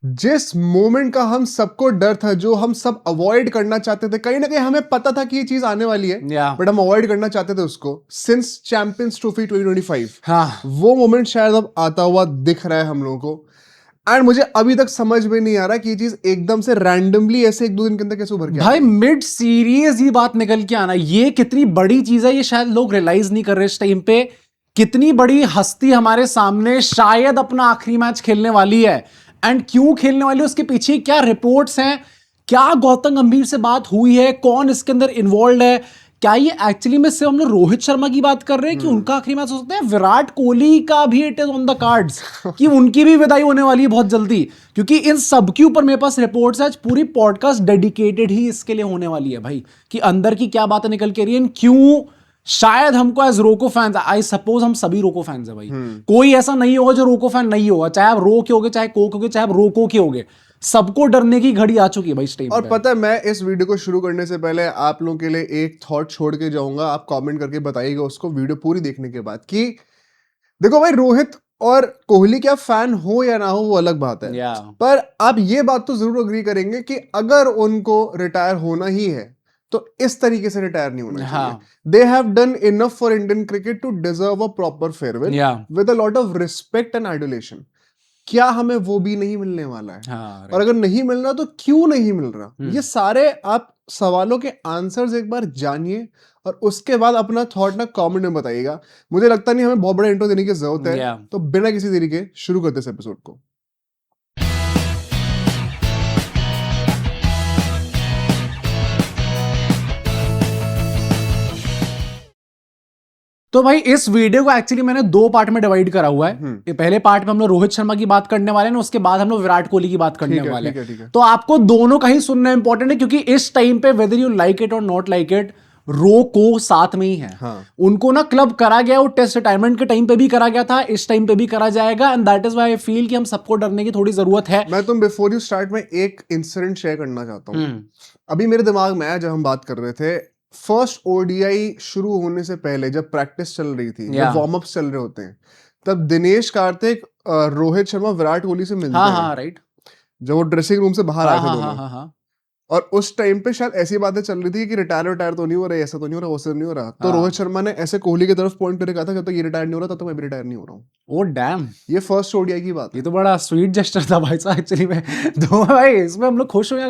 जिस मोमेंट का हम सबको डर था, जो हम सब अवॉइड करना चाहते थे, कहीं ना कहीं हमें पता था कि ये चीज आने वाली है, बट हम अवॉइड करना चाहते थे उसको सिंस चैंपियंस ट्रॉफी 2025। हाँ, वो मोमेंट शायद अब आता हुआ दिख रहा है हम लोगों को। एंड मुझे अभी तक समझ में नहीं आ रहा कि ये चीज एकदम से रैंडमली ऐसे एक दो दिन के अंदर कैसे उभर के आ भाई गई। मिड सीरीज ये बात निकल के आना, ये कितनी बड़ी चीज है, ये शायद लोग रियलाइज नहीं कर रहे इस टाइम पे। कितनी बड़ी हस्ती हमारे सामने शायद अपना आखिरी मैच खेलने वाली है, एंड क्यों खेलने वाली है, उसके पीछे क्या रिपोर्ट्स हैं, क्या गौतम गंभीर से बात हुई है, कौन इसके अंदर इन्वॉल्व है, क्या ये एक्चुअली में सिर्फ हम लोग रोहित शर्मा की बात कर रहे हैं कि उनका आखिरी मैच हो सकता है, विराट कोहली का भी it is on the cards कि उनकी भी विदाई होने वाली है बहुत जल्दी, क्योंकि इन सब के ऊपर मेरे पास रिपोर्ट्स है। आज पूरी पॉडकास्ट डेडिकेटेड ही इसके लिए होने वाली है भाई, कि अंदर की क्या बातें निकल के रही है, क्यों शायद हमको एज रोको फैंस, आई सपोज हम सभी रोको फैंस है भाई, कोई ऐसा नहीं होगा जो रोको फैन नहीं होगा, चाहे आप रो के होगे, चाहे कोक होगे, चाहे आप रोको के होगे, सबको डरने की घड़ी आ चुकी है भाई इस टाइम और पे। पता है, मैं इस वीडियो को शुरू करने से पहले आप लोगों के लिए एक थॉट छोड़ के जाऊंगा, आप कमेंट करके बताइएगा उसको वीडियो पूरी देखने के बाद, कि देखो भाई, रोहित और कोहली के आप फैन हो या ना हो वो अलग बात है, पर आप ये बात तो जरूर अग्री करेंगे कि अगर उनको रिटायर होना ही है तो इस तरीके से रिटायर नहीं होना चाहिए। They have done enough for Indian cricket to deserve a proper farewell with a lot of respect and adulation. क्या हमें वो भी नहीं मिलने वाला है? और अगर नहीं मिल रहा तो क्यों नहीं मिल रहा? ये सारे आप सवालों के आंसर्स एक बार जानिए और उसके बाद अपना थॉट ना कमेंट में बताइएगा। मुझे लगता नहीं हमें बहुत बड़ा इंट्रो देने की जरूरत है, तो बिना किसी देरी के शुरू करते इस एपिसोड को। तो भाई इस वीडियो को एक्चुअली मैंने दो पार्ट में डिवाइड करा हुआ है। ये पहले पार्ट में हम लोग रोहित शर्मा की बात करने वाले हैं, उसके बाद हम लोग विराट कोहली की बात करने वाले हैं। तो आपको दोनों का ही सुनना इंपॉर्टेंट है, क्योंकि इस टाइम पे वेदर यू लाइक इट और नॉट लाइक इट, रो को साथ में ही है। उनको ना क्लब करा गया, वो टेस्ट रिटायरमेंट के टाइम पे भी करा गया था, इस टाइम पे भी करा जाएगा, and that is why I feel कि हम सबको डरने की थोड़ी जरूरत है। मैं तुम बिफोर यू स्टार्ट में एक इंसिडेंट शेयर करना चाहता हूँ। अभी मेरे दिमाग में आया जब हम बात कर रहे थे, फर्स्ट ओडीआई शुरू होने से पहले जब प्रैक्टिस चल रही थी, जब वार्म अप चल रहे होते हैं, तब दिनेश कार्तिक, रोहित शर्मा विराट कोहली से मिलते हैं। राइट। जब वो ड्रेसिंग रूम से बाहर आए थे दोनों, और उस टाइम पे शायद ऐसी बातें चल रही थी कि रिटायर तो नहीं हो रहा, ऐसा तो नहीं हो रहा, वैसा नहीं हो रहा। तो रोहित शर्मा ने ऐसे कोहली की तरफ पॉइंट करके कहा था, जब तक ये रिटायर नहीं हो रहा तब तक मैं भी रिटायर नहीं हो रहा हूँ। ओ डैम, ये फर्स्ट ओडीआई की बात है। ये तो बड़ा स्वीट जेस्चर था भाई साहब एक्चुअली में। तो भाई इसमें हम लोग खुश हो या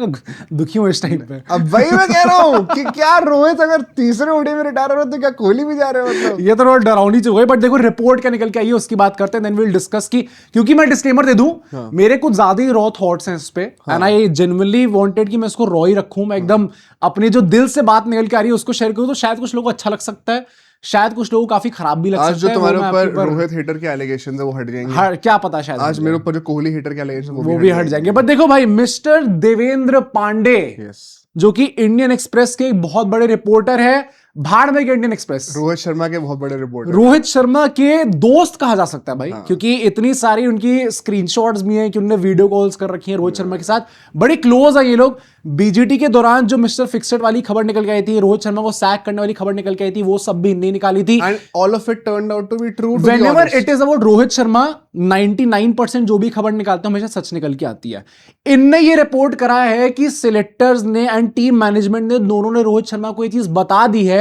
दुखी हो इस टाइम पे? अब वही मैं कह रहा हूँ कि क्या रोहित अगर तीसरे ओडीआई में रिटायर हो रहा है तो क्या कोहली भी जा रहे हो? मतलब ये तो थोड़ा डरावनी चीज हो गई, बट देखो रिपोर्ट क्या निकल के आई है उसकी बात करते हैं, देन विल डिस्कस की। क्योंकि मैं डिस्क्लेमर दे दूं, मेरे कुछ ज्यादा ही रॉ थॉट्स हैं इस पे, एंड आई जेन्युइनली वांटेड कि मैं इसको रॉ ही रखूं, मैं एकदम अपने जो दिल से बात निकल के आ रही है उसको शेयर करूं, तो शायद कुछ लोगों को अच्छा लग सकता है, शायद कुछ लोगों को काफी खराब भी लग सकता है। आज जो तुम्हारे ऊपर रोहित हेटर के एलिगेशन है वो हट जाएंगे, क्या पता, शायद आज मेरे ऊपर जो कोहली हेटर के एलिगेशन वो भी हट जाएंगे। बट देखो भाई, मिस्टर देवेंद्र पांडे, जो कि इंडियन एक्सप्रेस के एक बहुत बड़े रिपोर्टर है, भाड़ में इंडियन एक्सप्रेस, रोहित शर्मा के बहुत बड़े रिपोर्टर, रोहित शर्मा के दोस्त कहा जा सकता है भाई। क्योंकि इतनी सारी उनकी स्क्रीनशॉट्स भी हैं कि उन्होंने वीडियो कॉल्स कर रखी हैं रोहित शर्मा के साथ, बड़े क्लोज है ये लोग। बीजीटी के दौरान जो मिस्टर फिक्सेड वाली खबर निकल के आई थी, रोहित शर्मा को सैक करने वाली खबर निकल के आई थी, वो सब भी इनने निकाली थी। And all of it turned out to be true. Whenever it is about Rohit Sharma, 99% जो भी खबर निकालते हैं हमेशा सच निकल के आती है। इनने ये रिपोर्ट करा है कि सिलेक्टर्स ने एंड टीम मैनेजमेंट ने दोनों ने रोहित शर्मा को ये चीज बता दी है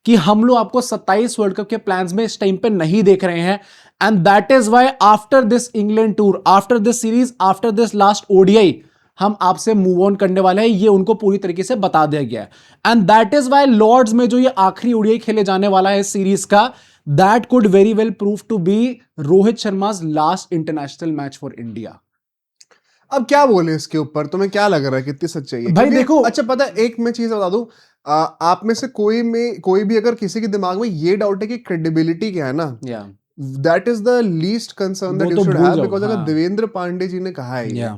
कि हम लोग आपको 27 वर्ल्ड कप के प्लान्स में इस टाइम पे नहीं देख रहे हैं, and that is why after this England tour, after this series, after this last ODI, हम आपसे मूव ऑन करने वाले हैं। ये उनको पूरी तरीके से बता दिया गया है, and that is why Lord's में जो ये आखिरी ओडीआई खेले जाने वाला है इस सीरीज का, that could very well prove to be Rohit Sharma's last international match for India. अब क्या बोले इसके ऊपर, तुम्हें क्या लग रहा है कितनी सच्चाई है? भाई देखो, अच्छा पता है, एक मैं चीज बता दूं, आप में से कोई भी अगर किसी के दिमाग में ये डाउट है कि क्रेडिबिलिटी क्या है ना, that is the least concern that you should have, because अगर देवेंद्र पांडे जी ने कहा है ये,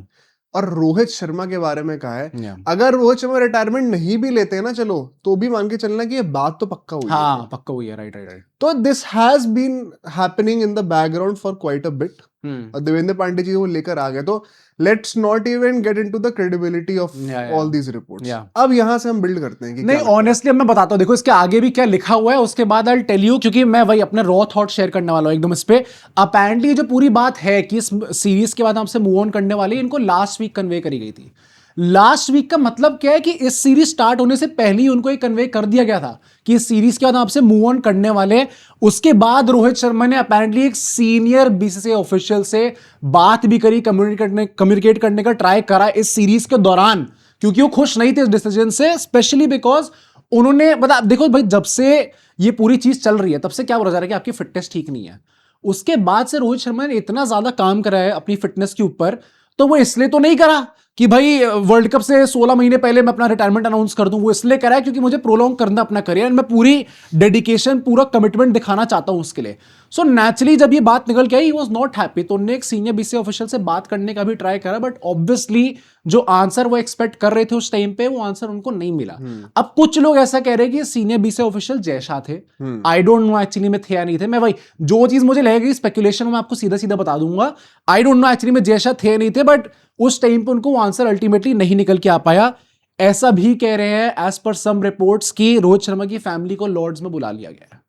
और रोहित शर्मा के बारे में कहा है, अगर रोहित शर्मा रिटायरमेंट नहीं भी लेते हैं ना, चलो तो भी मान के चलना कि ये बात तो पक्का हुई है। पक्का हुई है, राइट। तो this has been happening in the background for quite a bit, और देवेंद्र पांडे जी वो लेकर आ गए, तो let's not even get into the credibility of all these reports. अब यहाँ से हम बिल्ड करते हैं कि नहीं, ऑनेस्टली मैं बताता हूँ, देखो इसके आगे भी क्या लिखा हुआ है उसके बाद आई टेल यू, क्योंकि मैं वही अपने रॉ थॉट शेयर करने वाला हूँ एकदम इस पे। अपेरेंटली जो पूरी बात है कि इस सीरीज के बाद हमसे मूव ऑन करने वाले, इनको लास्ट वीक कन्वे करी गई थी। लास्ट वीक का मतलब क्या है कि इस सीरीज स्टार्ट होने से पहले ही उनको एक कन्वे कर दिया गया था कि इस सीरीज के बाद आपसे मूव ऑन करने वाले। उसके बाद रोहित शर्मा ने अपेरेंटली एक सीनियर बीसीसीआई ऑफिशियल से बात भी करी, कम्युनिकेट करने का ट्राई करा इस सीरीज के दौरान, क्योंकि वो खुश नहीं थे इस डिसीजन से, स्पेशली बिकॉज उन्होंने बता, देखो भाई जब से ये पूरी चीज चल रही है तब से क्या बोला जा रहा है कि आपकी फिटनेस ठीक नहीं है। उसके बाद से रोहित शर्मा ने इतना ज्यादा काम करा है अपनी फिटनेस के ऊपर, तो वो इसलिए तो नहीं करा कि भाई वर्ल्ड कप से 16 महीने पहले मैं अपना रिटायरमेंट अनाउंस कर दूं। वो इसलिए करा है क्योंकि मुझे प्रोलॉन्ग करना अपना करियर, मैं पूरी डेडिकेशन, पूरा कमिटमेंट दिखाना चाहता हूं उसके लिए। सो नेचुरली जब ये बात निकल के आई, ही वाज नॉट हैप्पी, तो उन्होंने एक सीनियर बीसीसीआई ऑफिशियल से बात करने का भी ट्राई करा, बट ऑब्वियसली जो आंसर वो एक्सपेक्ट कर रहे थे उस टाइम पे, वो आंसर उनको नहीं मिला। अब कुछ लोग ऐसा कह रहे हैं कि senior BCCI official Jay Shah थे, आई डोंट नो एक्चुअली में थे या नहीं थे। मैं वही जो चीज मुझे लगेगी स्पेकुलेशन, मैं आपको सीधा सीधा बता दूंगा, आई डोंट नो एक्चुअली में जय शाह थे या नहीं थे, बट उस टाइम पे उनको वो आंसर अल्टीमेटली नहीं निकल के आ पाया। ऐसा भी कह रहे हैं एज पर सम रिपोर्ट्स की रोहित शर्मा की फैमिली को लॉर्ड्स में बुला लिया गया है,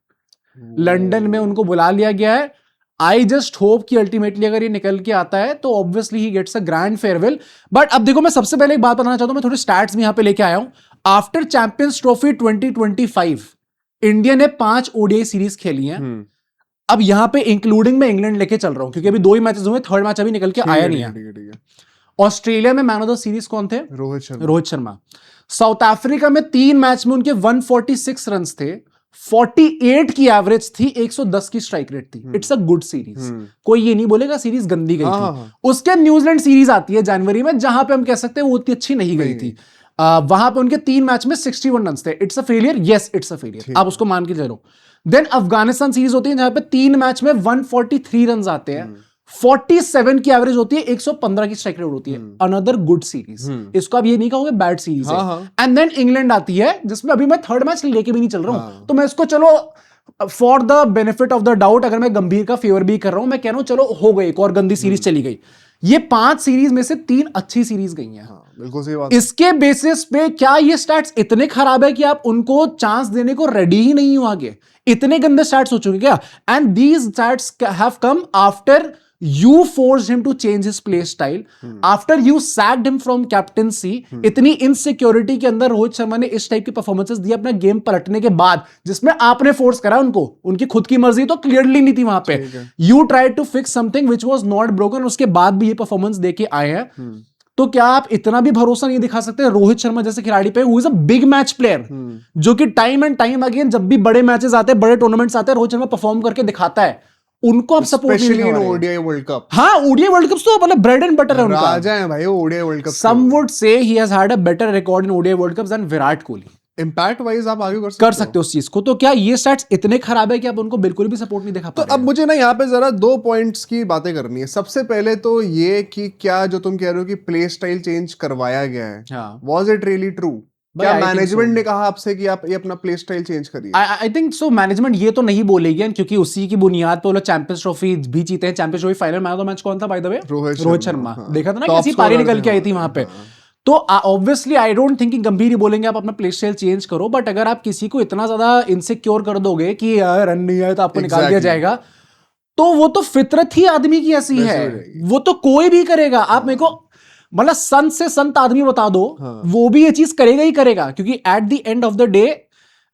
लंदन में उनको बुला लिया गया है। आई जस्ट होप कि अल्टीमेटली अगर ये निकल के आता है तो ऑब्वियसली ही gets a grand farewell. But अब देखो, मैं सबसे पहले एक बात बताना चाहता हूं, मैं थोड़ी स्टैट्स भी यहां पे लेके आया हूं। आफ्टर चैंपियंस ट्रॉफी 2025 इंडिया ने 5 ओडीआई सीरीज खेली हैं। अब यहां पे इंक्लूडिंग मैं इंग्लैंड लेके चल रहा हूं क्योंकि अभी 2 ही मैचेस हुए, थर्ड मैच अभी निकल के आया नहीं है। ऑस्ट्रेलिया में मैन ऑफ द सीरीज कौन थे? रोहित शर्मा। साउथ अफ्रीका में 3 मैच में उनके 146 रन थे, 48 की एवरेज थी, 110 की स्ट्राइक रेट थी। इट्स अ गुड सीरीज, कोई ये नहीं बोलेगा सीरीज गंदी गई थी। उसके न्यूजीलैंड सीरीज आती है जनवरी में, जहां पे हम कह सकते हैं वो उतनी अच्छी नहीं गई थी। वहां पे उनके 3 मैच में 61 रन थे। It's a failure, yes it's a failure, आप उसको मान के चलो। देन अफगानिस्तान सीरीज होती है जहां पे 3 मैच में 143 रन आते हैं, 47 की एवरेज होती है, 115 की स्ट्राइक रेट होती है। अनदर गुड सीरीज, इसको आप ये नहीं कहोगे बैड सीरीज है। एंड देन इंग्लैंड आती है जिसमें अभी मैं थर्ड मैच लेके भी नहीं चल रहा हूं, तो मैं इसको चलो for the benefit of the doubt, अगर मैं गंभीर का फेवर भी कर रहा हूं, मैं कह रहा हूं चलो हो गई, एक और गंदी सीरीज चली गई। ये 5 सीरीज में से 3 अच्छी सीरीज गई हैं। बिल्कुल सही बात। इसके बेसिस पे क्या ये स्टैट्स इतने खराब है कि आप उनको चांस देने को रेडी ही नहीं हो आगे? इतने गंदे स्टैट्स हो चुके क्या? And these stats have come after you forced him to change his play style, after you sacked him from captaincy। इतनी इनसिक्योरिटी के अंदर रोहित शर्मा ने इस टाइप की परफॉर्मेंसेस दी अपना गेम पलटने के बाद, जिसमें आपने फोर्स करा उनको, उनकी खुद की मर्जी तो क्लियरली नहीं थी वहां पे। You tried to fix something which was not broken, उसके बाद भी ये परफॉर्मेंस देके आए हैं। तो क्या आप इतना भी भरोसा नहीं दिखा सकते रोहित शर्मा जैसे खिलाड़ी पे, who is a big match player, जो कि टाइम एंड टाइम अगेन जब भी बड़े मैचेस आते हैं, बड़े टूर्नामेंट्स आते हैं, रोहित शर्मा परफॉर्म करके दिखाता है, उनको आप सपोर्ट नहीं कर रहे हैं। ओडीआई वर्ल्ड कप, हाँ ओडीआई वर्ल्ड कप तो मतलब ब्रेड एंड बटर है उनका, राजा है भाई वो ODI world cup. Some would say he has had a better record in ODI world cup than Virat Kohli. Impact wise आप आगे कर सकते हो उस चीज को। तो क्या ये स्टैट्स इतने खराब है कि आप उनको बिल्कुल भी सपोर्ट नहीं दिखा पा रहे? तो अब मुझे ना यहाँ पे जरा 2 पॉइंट्स की बातें करनी है। सबसे पहले तो ये कि क्या जो तुम कह रहे हो कि प्ले स्टाइल चेंज करवाया गया है, वाज इट रियली ट्रू? क्या मैनेजमेंट ने कहा आपसे कि आप ये अपना प्ले स्टाइल चेंज करिए? आई थिंक सो मैनेजमेंट ये तो नहीं बोलेगी, क्योंकि उसी की बुनियाद पे वो लोग चैंपियंस ट्रॉफी भी जीते हैं। Champions trophy final man of the match कौन था बाय द वे? रोहित शर्मा। देखा था ना कैसी पारी निकल के आई थी वहां पे। तो ऑब्वियसली आई डोंट थिंक गंभीर ही बोलेंगे आप अपना प्ले स्टाइल चेंज करो, बट अगर आप किसी को इतना ज्यादा इनसिक्योर कर दोगे कि यार रन नहीं आए तो आपको निकाल दिया जाएगा, तो वो तो फितरत ही आदमी की ऐसी है, वो तो कोई भी करेगा। आप मेरे को मतलब संत से संत आदमी बता दो, वो भी ये चीज करेगा ही करेगा, क्योंकि at the end of the day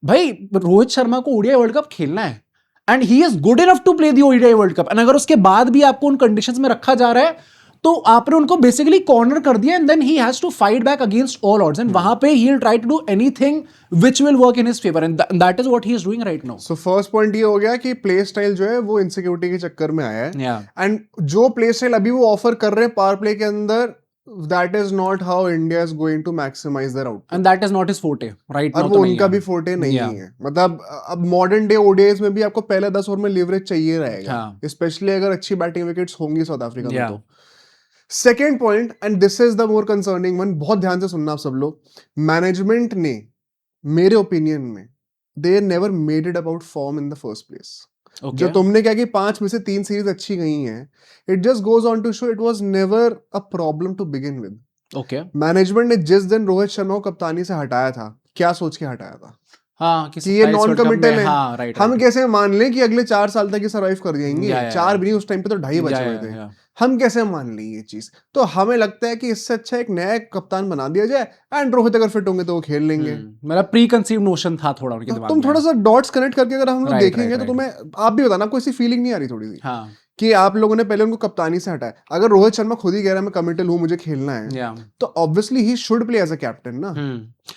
भाई रोहित शर्मा को ओडीआई वर्ल्ड कप खेलना है and he is good enough to play the ODI world cup. And अगर उसके बाद भी आपको उन कंडीशंस में रखा जा रहा है तो आपने उनको बेसिकली कॉर्नर कर दिया, and then he has to fight back against all odds, and वहां पे he will try to do anything which will work in his favour, and that is what he is doing right now. So first point ये हो गया कि play style जो है वो insecurity के चक्कर में आया है, एंड जो प्ले स्टाइल अभी वो ऑफर कर रहे हैं पावर प्ले के अंदर, that is not how India is going to maximize their output, and that is not his forte right now। और वो उनका भी forte नहीं है। मतलब अब मॉडर्न डे ओडीआईज में भी आपको पहले 10 ओवर में लीवरेज चाहिए रहेगा, स्पेशली अगर अच्छी बैटिंग विकेट्स होंगी साउथ अफ्रीका में। तो second point, and this is the more concerning one, बहुत ध्यान से सुनना आप सब लोग, मैनेजमेंट ने मेरे ओपिनियन में they never made it about form in the first place. Okay. जो तुमने क्या कि 5 में से 3 सीरीज अच्छी गई हैं, it just goes on to show it was never a problem to begin with. Okay. Management ने जिस दिन रोहित शर्मा को कप्तानी से हटाया था, क्या सोच के हटाया था हाँ कि ये नॉन कमिटल है, हाँ, right, हम right. कैसे मान लें कि अगले 4 साल तक ये सर्वाइव कर जाएंगे? या, 4 भी नहीं, उस टाइम पे तो 2.5 बचे या, हुए या, थे। या. हम कैसे मान लें ये चीज? तो हमें लगता है कि इससे अच्छा एक नया कप्तान बना दिया जाए, एंड रोहित अगर फिट होंगे तो वो खेल लेंगे। मेरा प्री कंसीव नोशन था थोड़ा उनके तो दिमाग तुम में। थोड़ा सा डॉट्स कनेक्ट करके अगर हम लोग Right, देखेंगे right, तो right. तुम्हें आप भी बताना, कोई ऐसी फीलिंग नहीं आ रही थोड़ी सी हाँ, कि आप लोगों ने पहले उनको कप्तानी से हटाया? अगर रोहित शर्मा खुद ही कह रहा है मैं कमिटेड हूं, मुझे खेलना है, या. तो obviously he should play as a captain ना।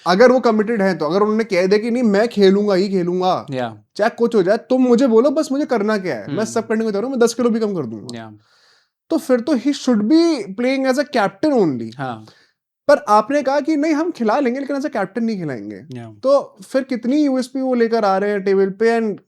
अगर वो कमिटेड है तो, अगर उन्होंने कह दिया कि नहीं मैं खेलूंगा ही खेलूंगा, या. चाहे कुछ हो जाए, तुम मुझे बोलो बस मुझे करना क्या है, मैं सब करने को तैयार हूं, मैं 10 किलो भी कम कर दूंगा, या. तो फिर तो he should be playing as a captain only. हाँ. पर आपने कहा कि नहीं हम खिला लेंगे लेकिन एज अ कैप्टन नहीं खिलाएंगे, या. तो फिर कितनी यूएसपी वो लेकर आ रहे हैं टेबल पे? एंड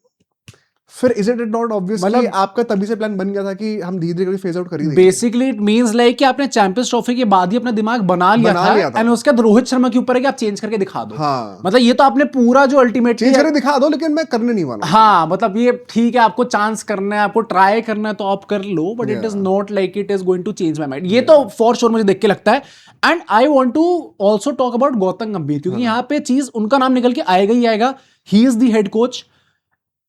फिर इज इट नॉट ऑब्वियस कि मतलब आपका तभी से प्लान बन गया था कि हम धीरे धीरे फेज आउट कर ही देंगे? बेसिकली इट मींस लाइक कि आपने चैंपियंस ट्रॉफी के बाद ही अपना दिमाग बना लिया था एंड उसके बाद रोहित शर्मा के ऊपर है कि आप चेंज करके दिखा दो। हाँ, मतलब ये तो आपने पूरा जो अल्टीमेटली चेंज करके दिखा दो, लेकिन मैं करने नहीं वाला। हाँ, मतलब ये ठीक है, आपको चांस करना है, आपको ट्राई करना है तो आप कर लो, but it is not like it is going to change my mind. ये तो फॉर श्योर मुझे देख के लगता है। And I want to also talk about Gautam Gambhir, क्योंकि यहाँ पे चीज उनका नाम निकल के आएगा ही आएगा। He is the head coach.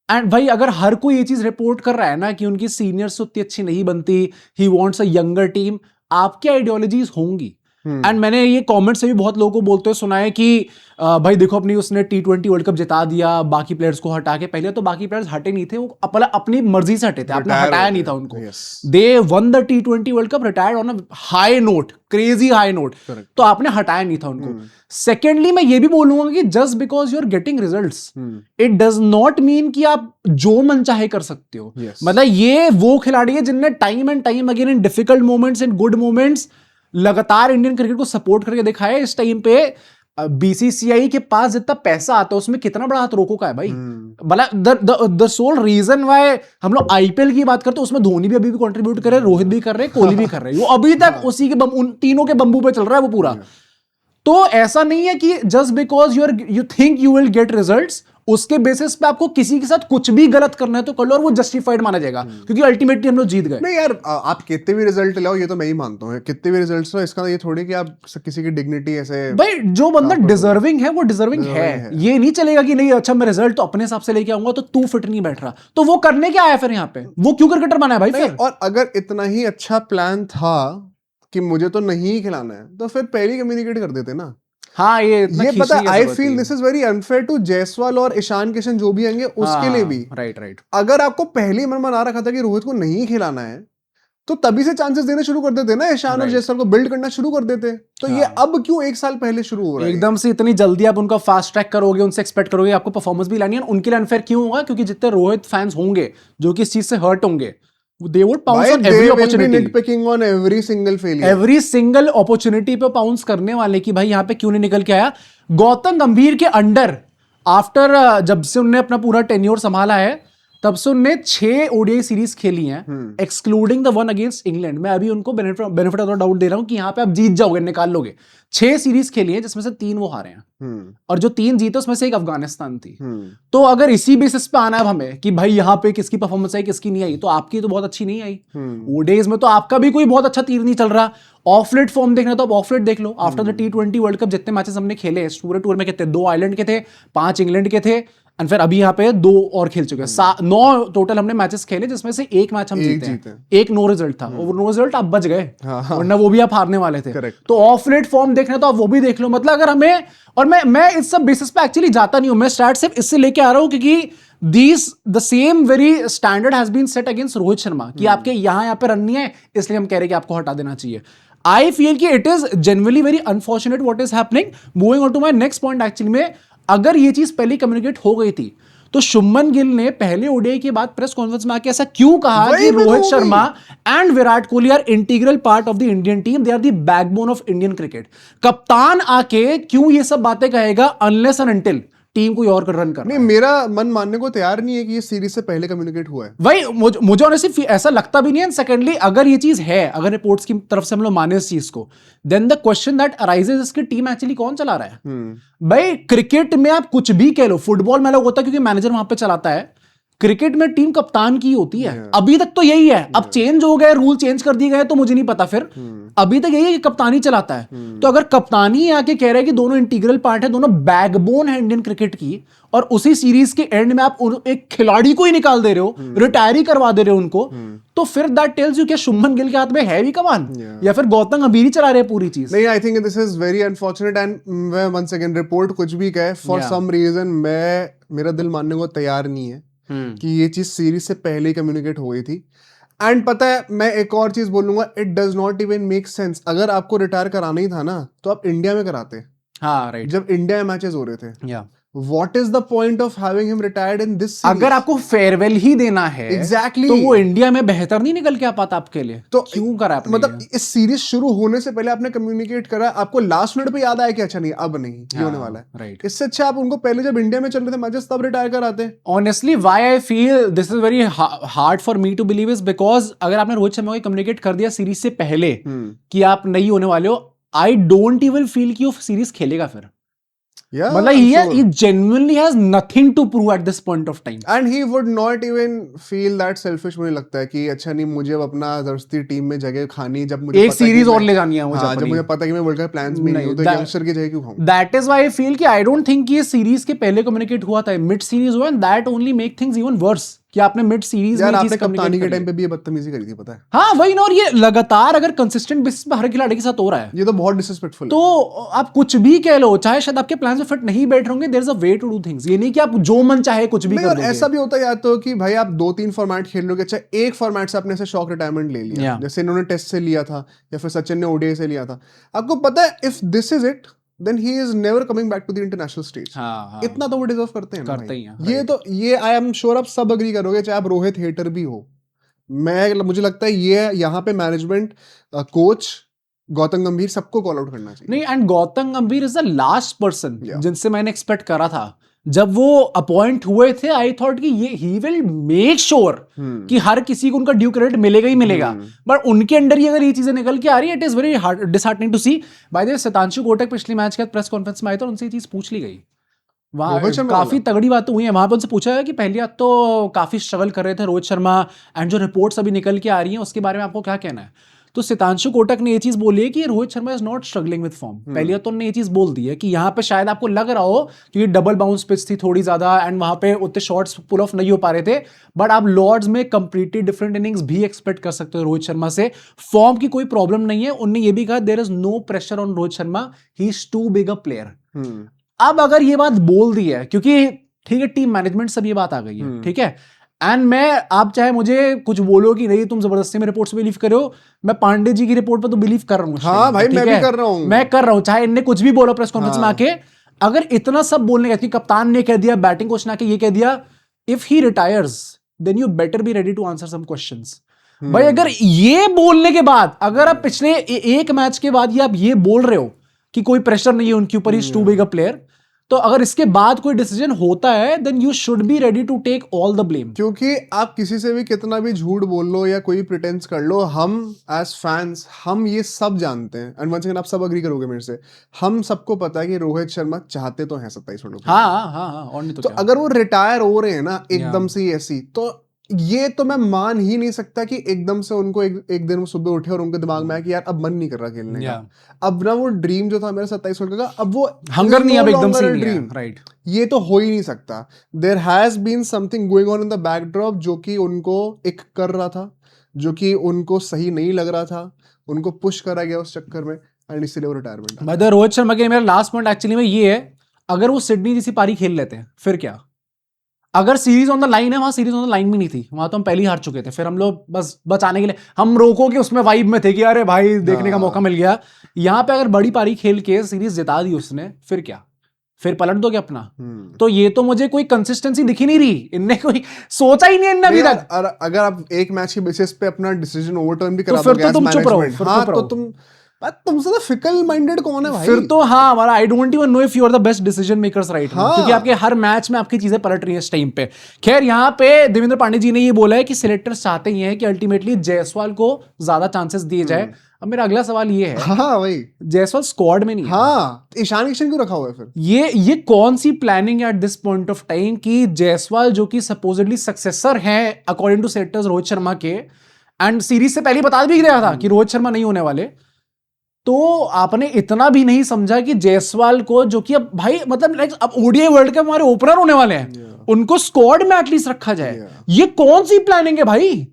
And भाई अगर हर कोई ये चीज रिपोर्ट कर रहा है ना कि उनकी सीनियर्स से उतनी अच्छी नहीं बनती, he wants a younger team, आपकी आइडियोलॉजीज होंगी। एंड मैंने ये कमेंट से भी बहुत लोगों को बोलते हुए सुना है कि भाई देखो अपनी उसने T20 वर्ल्ड कप जिता दिया बाकी प्लेयर्स को हटा के। पहले तो बाकी प्लेयर्स हटे नहीं थे, वो अपनी मर्जी से हटे थे, आपने हटाया नहीं था उनको। They won the T20 world cup, retired on a high note, crazy high note, तो आपने हटाया नहीं था उनको। सेकेंडली मैं ये भी बोलूंगा कि just because you are getting results, it does not mean कि आप जो मन चाहे कर सकते हो। मतलब ये वो खिलाड़ी है जिनने time and time again in difficult moments, in good moments लगातार इंडियन क्रिकेट को सपोर्ट करके दिखाया है। इस टाइम पे बीसीसीआई के पास जितना पैसा आता है उसमें कितना बड़ा हाथ रोको का है भाई। द सोल रीजन व्हाई हम लोग आईपीएल की बात करते हैं उसमें धोनी भी अभी भी कंट्रीब्यूट कर रहे हैं, रोहित भी कर रहे हैं, कोहली भी कर रहे हैं, वो अभी तक उसी के उन तीनों के बंबू पे चल रहा है वो पूरा। तो ऐसा नहीं है कि just because you think you will get results, उसके बेसिस पे आपको किसी के साथ कुछ भी गलत करना है तो कर लो और वो जस्टिफाइड माना जाएगा, क्योंकि अल्टीमेटली हम लोग जीत गए। नहीं यार, आप कितने भी रिजल्ट लाओ, ये तो मैं ही मानता हूँ, कितने भी रिजल्ट्स हो, इसका ये थोड़ी कि आप किसी की डिग्निटी ऐसे। भाई जो बंदा डिजर्विंग है वो डिजर्विंग है, ये नहीं चलेगा कि नहीं अच्छा मैं रिजल्ट तो अपने हिसाब से लेके आऊंगा तो तू फिट नहीं बैठ रहा, तो वो करने क्या आया फिर यहाँ पे? वो क्यों क्रिकेटर बना है भाई फिर? और अगर इतना ही अच्छा प्लान था कि मुझे तो नहीं खिलाना है, तो फिर पहले ही कम्युनिकेट कर देते ना। हाँ, ये पता है, I feel this is very unfair to Jaiswal और ईशान किशन जो भी आएंगे उसके लिए भी। राइट। अगर आपको पहले ही मन बना रखा था कि रोहित को नहीं खिलाना है, तो तभी से चांसेस देने शुरू कर देते ना, ईशान और जायसवाल को बिल्ड करना शुरू कर देते। तो ये अब क्यों 1 साल पहले शुरू हो रहा है? एकदम से इतनी जल्दी आप उनका फास्ट ट्रैक करोगे, उनसे एक्सपेक्ट करोगे आपको परफॉर्मेंस भी लानी है। उनके लिए अनफेयर क्यों होगा? क्योंकि जितने रोहित फैंस होंगे जो कि इस चीज से हर्ट होंगे, they would pounce on every opportunity, nitpicking on every single failure, every single opportunity पे पाउंस करने वाले कि भाई यहाँ पे क्यों नहीं निकल के आया। गौतम गंभीर के अंडर आफ्टर जब से उनने अपना पूरा टेन्योर संभाला है तब से उनने 6 ओडीआई सीरीज खेली हैं, excluding the one against England. मैं अभी उनको बेनिफिट ऑफ द डाउट दे रहा हूं कि यहाँ पे आप जीत जाओगे, निकाल लोगे। 6 सीरीज खेली हैं जिसमें से 3 वो हारे हैं, और जो 3 जीते उसमें से एक अफगानिस्तान थी। तो अगर इसी बेसिस पे आना है हमें कि भाई यहाँ पे किसकी परफॉर्मेंस आई किसकी नहीं आई, तो आपकी तो बहुत अच्छी नहीं आई। ओडीआईज में तो आपका भी कोई बहुत अच्छा तीर नहीं चल रहा। ऑफलेट फॉर्म देखना तो आप ऑफलेट देख लो। After the T20 world cup जितने मैचेस हमने खेले पूरे टूर में, कितने 2 आयरलैंड के थे, 5 इंग्लैंड के थे, एंड फिर अभी यहाँ पे 2 और खेल चुके हैं। 9 टोटल हमने मैचेस खेले जिसमें से 1 मैच हम जीते हैं, 1 नो रिजल्ट था, और नो रिजल्ट आप बच गए, वरना वो भी आप हारने वाले थे। तो ऑफलेट फॉर्म देखना तो आप वो भी देख लो। मतलब अगर हमें, और मैं इस सब बेसिस पे एक्चुअली जाता नहीं हूं, मैं स्टार्ट सिर्फ इससे लेके आ रहा हूं क्योंकि the same very standard has been set against Rohit Sharma कि आपके यहाँ पे रन नहीं है, इसलिए हम कह रहे हैं कि आपको हटा देना चाहिए। आई फील कि it is genuinely very unfortunate what is happening. Moving on to my next point, actually में अगर ये चीज पहले कम्युनिकेट हो गई थी तो शुभमन गिल ने पहले ओडीआई के बाद प्रेस कॉन्फ्रेंस में आके ऐसा क्यों कहा कि Rohit Sharma and Virat Kohli are integral part of the Indian team, they are the backbone of Indian cricket. कप्तान आके क्यों ये सब बातें कहेगा अनलेस एंड अनटिल टीम कोई और रन कर? नहीं, मेरा मन मानने को तैयार नहीं है कि ये सीरीज से पहले कम्युनिकेट हुआ है। भाई मुझे ऑनेस्टली ऐसा लगता भी नहीं है। सेकेंडली अगर ये चीज है, अगर रिपोर्ट्स की तरफ से हम लोग माने इस चीज को, then the question that arises इसकी टीम एक्चुअली कौन चला रहा है? भाई क्रिकेट में आप कुछ भी कह लो, फुटबॉल में अलग होता है क्योंकि मैनेजर वहां पे चलाता है, क्रिकेट में टीम कप्तान की होती है, अभी तक तो यही है। अब चेंज हो गए, रूल चेंज कर दिए गए तो मुझे नहीं पता, फिर अभी तक यही है कि कप्तानी चलाता है। तो अगर कप्तानी आके कह रहा है कि दोनों इंटीग्रल पार्ट है, दोनों बैकबोन है इंडियन क्रिकेट की, और उसी सीरीज के एंड में आप एक खिलाड़ी को ही निकाल दे रहे हो, रिटायर ही करवा दे रहे हो उनको, तो फिर दैट टेल्स यू कि शुभमन गिल के हाथ में है भी कमान, या फिर गौतम गंभीर ही चला रहे हैं पूरी चीज। नहीं, I think this is very unfortunate and मैं वंस अगेन रिपोर्ट कुछ भी कहे, फॉर सम रीजन मेरा दिल मानने को तैयार नहीं है कि ये चीज सीरीज से पहले ही कम्युनिकेट हो गई थी। एंड पता है, मैं एक और चीज बोलूंगा, it does not even make sense. अगर आपको रिटायर कराना ही था ना तो आप इंडिया में कराते। हाँ राइट, जब इंडिया में मैचेस हो रहे थे, What is the point of having him retired in this series? अगर आपको फेयरवेल ही देना है exactly. तो वो इंडिया में बेहतर नहीं निकल के आ पाता आपके लिए, तो क्यों करा आपने? मतलब इस सीरीज शुरू होने से पहले आपने कम्युनिकेट करा, आपको लास्ट मिनट पे याद आया कि अच्छा नहीं अब नहीं ये होने वाला है, राइट। इससे अच्छा आप उनको पहले जब इंडिया में चल रहे थे मैचेस तब रिटायर कराते। Honestly why I feel this is very hard for me to believe is because अगर आपने रोहित शर्मा को कम्युनिकेट कर दिया सीरीज से पहले कि आप नहीं होने वाले हो, आई डोंट इवन फील कि वो सीरीज खेलेगा फिर। मतलब he genuinely has nothing to prove at this point of time, and he would not even feel that selfish। मुझे लगता है कि अच्छा नहीं, मुझे अब अपना जबरदस्ती टीम में जगह खानी, जब मुझे एक सीरीज और ले जानी है मुझे, जब मुझे पता है कि मैं वर्ल्ड कप प्लान्स में नहीं हूं, तो यंगस्टर की जगह क्यों खाऊं? That is why I feel कि I don't think कि ये सीरीज के पहले कम्युनिकेट हुआ था, मिड सीरीज हुआ, and that only make things even worse कि आपने मिड सीरीज में आपने कप्तानी के टाइम पे भी ये बदतमीजी करी थी, पता है? हाँ वही ना, और ये लगातार अगर कंसिस्टेंट बेसिस पे हर खिलाड़ी के साथ हो रहा है, ये तो बहुत डिसरिस्पेक्टफुल है। तो आप कुछ भी कह लो, चाहे शायद आपके प्लान में फिट नहीं बैठ रहे होंगे, there is a way to do things. ये नहीं कि आप जो मन चाहे कुछ भी कर दोगे। ऐसा भी होता है या तो कि भाई आप 2-3 फॉर्मेट खेल लोगे, अच्छा एक फॉर्मेट से आपने ऐसे शॉक रिटायरमेंट ले लिया, जैसे इन्होंने टेस्ट से लिया था या फिर सचिन ने ओडीआई से लिया था। आपको पता है if this is it then he is never coming back to the international stage। इतना तो वो डिजर्व करते हैं, करते ही हैं। ये तो ये आई एम श्योर आप सब अग्री करोगे, चाहे आप रोहित हेटर भी हो। मुझे लगता है ये यहाँ पे मैनेजमेंट, कोच गौतम गंभीर सबको कॉल आउट करना चाहिए। नहीं, एंड गौतम गंभीर इज द लास्ट पर्सन जिनसे मैंने एक्सपेक्ट करा था जब वो अपॉइंट हुए थे। आई थॉट कि ये ही विल मेक श्योर कि हर किसी को उनका ड्यू क्रेडिट मिलेगा ही मिलेगा, बट उनके अंडर ही अगर ये चीजें निकल के आ रही है, it is very disheartening to see. By the way Sitanshu Kotak पिछले मैच के बाद प्रेस कॉन्फ्रेंस में आए थे और उनसे ये चीज पूछ ली गई, वहां काफी तगड़ी बातें हुई है। वहां पे उनसे पूछा है कि पहली बात तो काफी स्ट्रगल कर रहे थे रोहित शर्मा, एंड जो रिपोर्ट्स अभी निकल के आ रही हैं उसके बारे में आपको क्या कहना है? तो सितांशु कोटक ने ये चीज बोली है कि Rohit Sharma is not struggling with form. पहले तो उन्होंने ये चीज बोल दी है कि यहाँ पे शायद आपको लग रहा हो कि डबल बाउंस पिच थी थोड़ी ज्यादा, एंड वहां पे उतने शॉट्स पुल ऑफ नहीं हो पा रहे थे, बट आप लॉर्ड्स में कंप्लीटली डिफरेंट इनिंग्स भी एक्सपेक्ट कर सकते हो रोहित शर्मा से। फॉर्म की कोई प्रॉब्लम नहीं है। उन्होंने ये भी कहा there is no pressure on Rohit Sharma, he is too big a player. अब अगर ये बात बोल दी है, क्योंकि ठीक है टीम मैनेजमेंट सब ये बात आ गई है, ठीक है, एंड मैं, आप चाहे मुझे कुछ बोलो कि नहीं तुम जबरदस्ती में रिपोर्ट्स बिलीव करो, मैं पांडे जी की रिपोर्ट पर तो बिलीव कर रहा हूँ। हाँ भाई, मैं भी कर रहा हूँ, मैं कर रहा हूँ, चाहे इनने कुछ भी बोला प्रेस कॉन्फ्रेंस में आके। अगर इतना सब बोलने का, कप्तान ने कह दिया, बैटिंग कोच ने आके ये कह दिया, if he retires then you better be ready to answer some questions. भाई अगर ये बोलने के बाद, अगर आप पिछले एक मैच के बाद ये आप ये बोल रहे हो कि कोई प्रेशर नहीं है उनके ऊपर, is too big a player, तो अगर इसके बाद कोई डिसीजन होता है then you should be ready to take all the blame. क्योंकि आप किसी से भी कितना भी झूठ बोल लो या कोई प्रिटेंस कर लो, हम एज फैंस हम ये सब जानते हैं, एंड वंस अगेन आप सब अग्री करोगे मेरे से, हम सबको पता है कि रोहित शर्मा चाहते तो हैं 27 मिनट। हाँ, और नहीं तो अगर वो रिटायर हो रहे हैं ना एकदम से ऐसी, तो ये तो मैं मान ही नहीं सकता कि एकदम से उनको एक दिन सुबह उठे और उनके दिमाग में आया कि यार अब मन नहीं कर रहा खेलने का। अब ना वो ड्रीम जो था मेरा 27 मिनट का, अब वो हंगर नहीं, अब एकदम से ड्रीम, राइट? ये तो हो ही नहीं सकता। There has been something going on in the backdrop जो कि उनको एक कर रहा था, जो कि उनको सही नहीं लग रहा था, उनको पुश करा गया उस चक्कर में, एंड इसलिए वो रिटायरमेंट। मतलब रोहित शर्मा के मेरा लास्ट पॉइंट एक्चुअली में ये है, अगर वो सिडनी जैसी पारी खेल लेते हैं फिर क्या? अगर सीरीज ऑन द लाइन है, वहां सीरीज ऑन द लाइन भी नहीं थी, वहां तो हम पहले ही हार चुके थे, फिर हम लोग बस बचाने के लिए हम रोको के उसमें वाइब में थे कि अरे भाई देखने का मौका मिल गया। यहाँ पे अगर बड़ी पारी खेल के सीरीज जिता दी उसने, फिर क्या? फिर पलट दोगे अपना? तो ये तो मुझे कोई कंसिस्टेंसी दिखी नहीं रही, इनने कोई सोचा ही नहीं इनने अभी तक। अगर आप एक मैच के बेसिस पे अपना डिसीजन ओवरटर्न भी करा दोगे, फिर तो तुम चुप रहो। हाँ, तो तुमसे तो फिकल माइंडेड कौन है भाई? फिर तो हाँ, हमारा I don't even know if you are the best decision makers right now, क्योंकि आपके हर मैच में आपकी चीजें पलट रही है इस टाइम पे। खैर, यहाँ पे देवेंद्र पांडे जी ने ये बोला है कि सिलेक्टर्स चाहते ही हैं कि अल्टीमेटली जायसवाल को ज्यादा चांसेस दिए जाए। अब मेरा अगला सवाल ये है, हाँ भाई, जायसवाल स्क्वाड में नहीं है। हाँ, ईशान किशन क्यों रखा हुआ है फिर? ये कौन सी प्लानिंग है at this point of time कि जायसवाल जो कि सपोजिटली सक्सेसर है according to setters Rohit Sharma के, एंड सीरीज से पहले बता भी गया था कि रोहित शर्मा नहीं होने वाले, तो आपने इतना भी नहीं समझा कि जायसवाल को, जो कि अब भाई मतलब लाइक अब ओडीआई वर्ल्ड कप हमारे ओपनर होने वाले हैं, उनको स्क्वाड में एटलीस्ट रखा जाए। ये कौन सी प्लानिंग है भाई?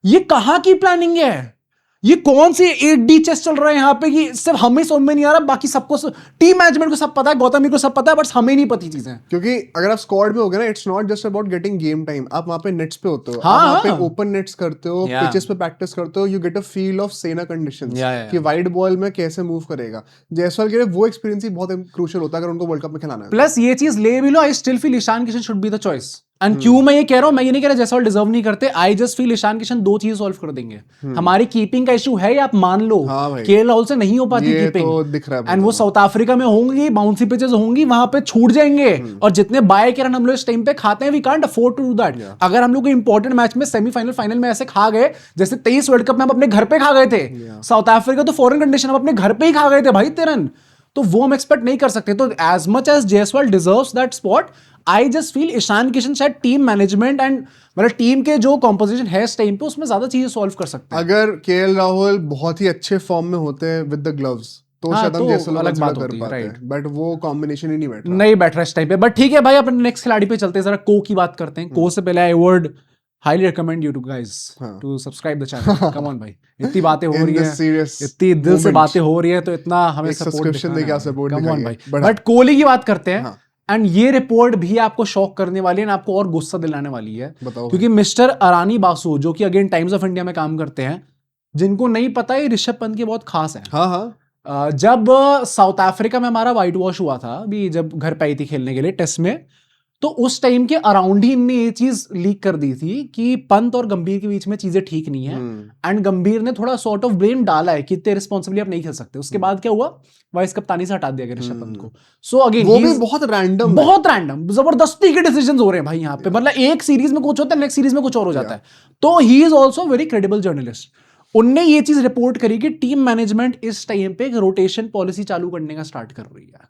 ये कहां की प्लानिंग है? ये कौन सी 8D चेस चल रहा है यहाँ पे कि सिर्फ हमें समझ में नहीं आ रहा, बाकी सबको टीम मैनेजमेंट को सब पता है, गौतम को सब पता है, बट हमें नहीं पता चीजें। क्योंकि अगर आप स्क्वाड में हो गए ना, it's not just about getting game time. आप वहां पे नेट्स पे होते हो, हाँ, आप वहां हाँ। पे ओपन नेट्स करते हो, Yeah. पिचेस पे प्रैक्टिस करते हो, you get a feel of सेना कंडीशंस Yeah. कि वाइड बॉल में कैसे मूव करेगा। जायसवाल के लिए वो एक्सपीरियंस ही बहुत क्रूशियल होता है अगर उनको वर्ल्ड कप में खिलाना है। प्लस ये चीज ले भी लो, I still feel Ishan Kishan should be the choice. And क्यों मैं ये कह रहा हूं, मैं ये नहीं कह रहा जायसवाल डिजर्व नहीं करते, I just feel Ishan Kishan दो चीज सॉल्व कर देंगे। हमारी कीपिंग का इशू है, आप मान लो केएल राहुल से नहीं हो पाती कीपिंग, तो दिख रहा है। एंड वो साउथ अफ्रीका में होंगी, बाउंसी पिचेस होंगी, वहां पे छूट जाएंगे, और जितने बाय के रन हम लोग इस टाइम पे खाते हैं, we can't afford to do that. अगर हम लोग इंपॉर्टेंट मैच में सेमीफाइनल फाइनल में ऐसे खा गए, जैसे 23 वर्ल्ड कप में हम अपने घर पे खा गए थे, साउथ अफ्रीका तो फॉरेन कंडीशन, हम अपने घर पे ही खा गए थे भाई 13 रन, तो वो हम एक्सपेक्ट नहीं कर सकते। तो as much as Jaiswal deserves that spot, I just feel Ishan Kishan शायद टीम मैनेजमेंट एंड मतलब टीम के जो कॉम्पोजिशन है इस टाइम पे, उसमें ज्यादा चीजें सॉल्व कर सकते हैं। अगर केएल राहुल बहुत ही अच्छे फॉर्म में होते हैं विद द ग्लव्स, तो हाँ, शायद हम तो जायसवाल अलग बात कर होती है, पाते right. हैं, बट वो कॉम्बिनेशन ही नहीं बैठ रहा। नहीं बैठ रहा इस टाइम पे, बट ठीक है भाई, अपने नेक्स्ट खिलाड़ी पे चलते हैं, जरा को की बात करते हैं। को से पहले I would highly recommend you to guys to subscribe the channel. Come on भाई, इतनी बातें हो रही है, इतनी दिल से बातें हो रही है, तो इतना हमें सब्सक्रिप्शन देके सपोर्ट कम ऑन भाई। बट कोहली की बात करते हैं, एंड ये रिपोर्ट भी आपको शॉक करने वाली है ना, आपको और गुस्सा दिलाने वाली है, क्योंकि मिस्टर अरानी बासु, जो कि अगेन टाइम्स ऑफ इंडिया में काम करते हैं, जिनको नहीं पता है ऋषभ पंत के बहुत खास है। हाँ हाँ, जब साउथ अफ्रीका में हमारा व्हाइट वॉश हुआ था, अभी जब घर पे आई थी खेलने के लिए टेस्ट में, तो उस टाइम के अराउंड ही इनने ये चीज लीक कर दी थी कि पंत और गंभीर के बीच में चीजें ठीक नहीं है, एंड गंभीर ने थोड़ा सॉर्ट ऑफ ब्लेम डाला है कि इतने रिस्पॉन्सिबली आप नहीं खेल सकते। उसके बाद क्या हुआ, वाइस कप्तानी से हटा दिया गया ऋषभ पंत को। सो अगेन वो भी बहुत रैंडम जबरदस्ती के डिसीजंस हो रहे हैं भाई यहाँ पे, मतलब एक सीरीज में कुछ होता है, नेक्स्ट सीरीज में कुछ और हो जाता है। तो he is also very credible journalist. उनने ये चीज रिपोर्ट करी कि टीम मैनेजमेंट इस टाइम पे एक रोटेशन पॉलिसी चालू करने का स्टार्ट कर रही है।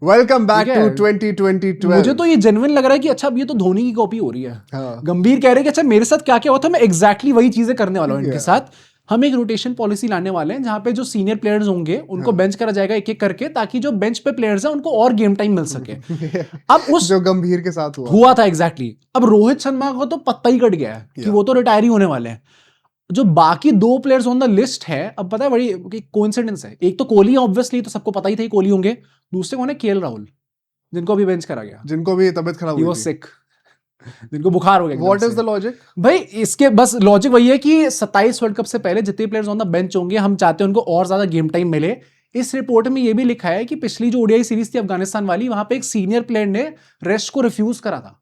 Welcome back to 2012। मुझे तो ये जेन्युइन लग रहा है कि अच्छा अब ये तो धोनी की कॉपी हो रही है। गंभीर कह रहे हैं कि अच्छा मेरे साथ क्या क्या हुआ था, मैं एग्जैक्टली वही चीजें करने वाला हूं इनके साथ। हम एक रोटेशन पॉलिसी लाने वाले हैं जहां पे जो सीनियर प्लेयर्स होंगे उनको बेंच करा जाएगा एक एक करके, ताकि जो बेंच पे प्लेयर्स हैं उनको और गेम टाइम मिल सके। अब उस जो गंभीर के साथ हुआ था एग्जैक्टली। अब रोहित शर्मा को तो पत्ता ही कट गया है कि वो तो रिटायर ही होने वाले हैं। जो बाकी दो प्लेयर्स ऑन द लिस्ट है, अब पता है बड़ी कोइंसिडेंस है, एक तो कोहली ऑब्वियसली तो सबको पता ही था कोहली होंगे, दूसरे कौन है, केएल राहुल, जिनको अभी बेंच करा गया, जिनको भी तबीयत खराब हुई थी, सिक, जिनको बुखार हो गया। व्हाट इज द लॉजिक भाई? इसके बस लॉजिक वही है कि 27 वर्ल्ड कप से पहले जितने प्लेयर्स ऑन द बेंच होंगे, हम चाहते हैं उनको और ज्यादा गेम टाइम मिले। इस रिपोर्ट में ये भी लिखा है कि पिछली जो ओडीआई सीरीज थी अफगानिस्तान वाली, वहां पे एक सीनियर प्लेयर ने रेस्ट को रिफ्यूज करा था,